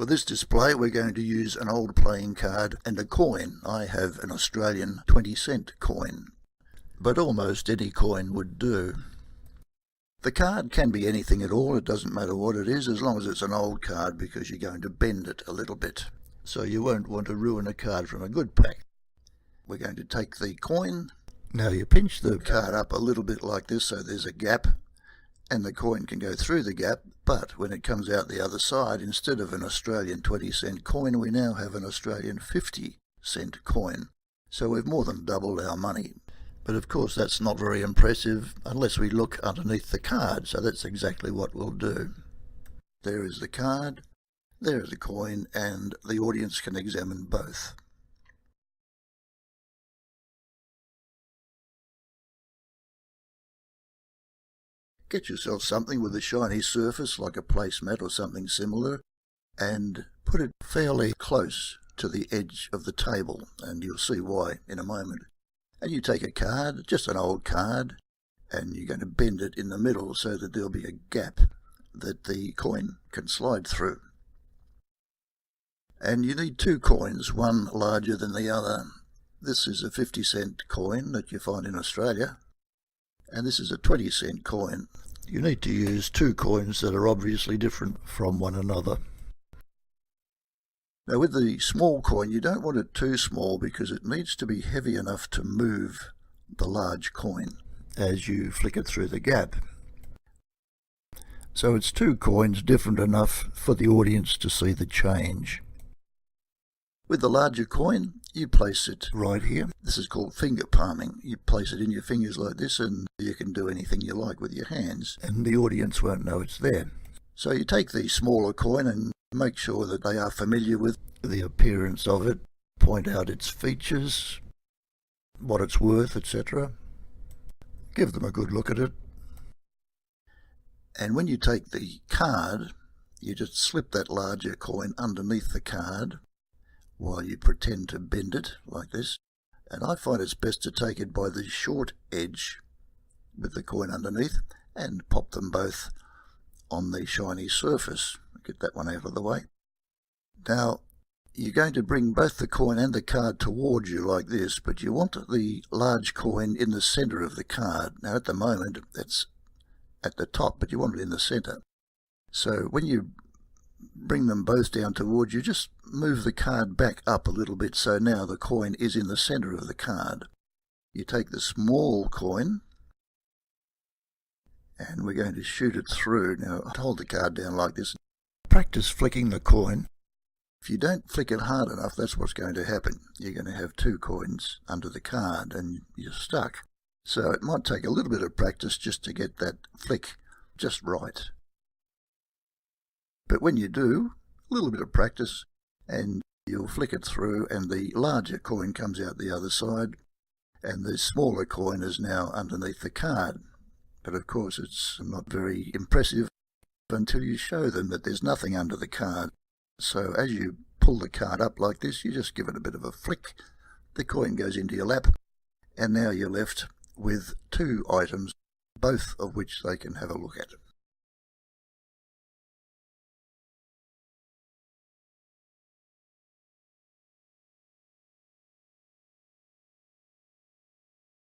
For this display we're going to use an old playing card and a coin. I have an Australian 20-cent coin, but almost any coin would do. The card can be anything at all, it doesn't matter what it is, as long as it's an old card, because you're going to bend it a little bit. So you won't want to ruin a card from a good pack. We're going to take the coin. Now you pinch the card up a little bit like this so there's a gap, and the coin can go through the gap, but when it comes out the other side, instead of an Australian 20-cent coin, we now have an Australian 50-cent coin. So we've more than doubled our money. But of course that's not very impressive unless we look underneath the card, so that's exactly what we'll do. There is the card, there is the coin, and the audience can examine both. Get yourself something with a shiny surface like a placemat or something similar, and put it fairly close to the edge of the table, and you'll see why in a moment. And you take a card, just an old card, and you're going to bend it in the middle so that there'll be a gap that the coin can slide through. And you need two coins, one larger than the other. This is a 50-cent coin that you find in Australia, and this is a 20-cent coin. You need to use two coins that are obviously different from one another. Now with the small coin, you don't want it too small because it needs to be heavy enough to move the large coin as you flick it through the gap. So it's two coins different enough for the audience to see the change. With the larger coin, you place it right here. This is called finger palming. You place it in your fingers like this, and you can do anything you like with your hands, and the audience won't know it's there. So you take the smaller coin and make sure that they are familiar with the appearance of it, point out its features, what it's worth, etc. Give them a good look at it. And when you take the card, you just slip that larger coin underneath the card while you pretend to bend it like this. And I find it's best to take it by the short edge with the coin underneath and pop them both on the shiny surface. Get that one out of the way. Now you're going to bring both the coin and the card towards you like this, but you want the large coin in the center of the card. Now at the moment it's at the top, but you want it in the center. So when you bring them both down towards you, just move the card back up a little bit so now the coin is in the center of the card. You take the small coin and we're going to shoot it through. Now hold the card down like this. Practice flicking the coin. If you don't flick it hard enough, that's what's going to happen. You're going to have two coins under the card and you're stuck. So it might take a little bit of practice just to get that flick just right. But when you do, a little bit of practice and you'll flick it through and the larger coin comes out the other side and the smaller coin is now underneath the card. But of course it's not very impressive until you show them that there's nothing under the card. So as you pull the card up like this, you just give it a bit of a flick, the coin goes into your lap, and now you're left with two items, both of which they can have a look at.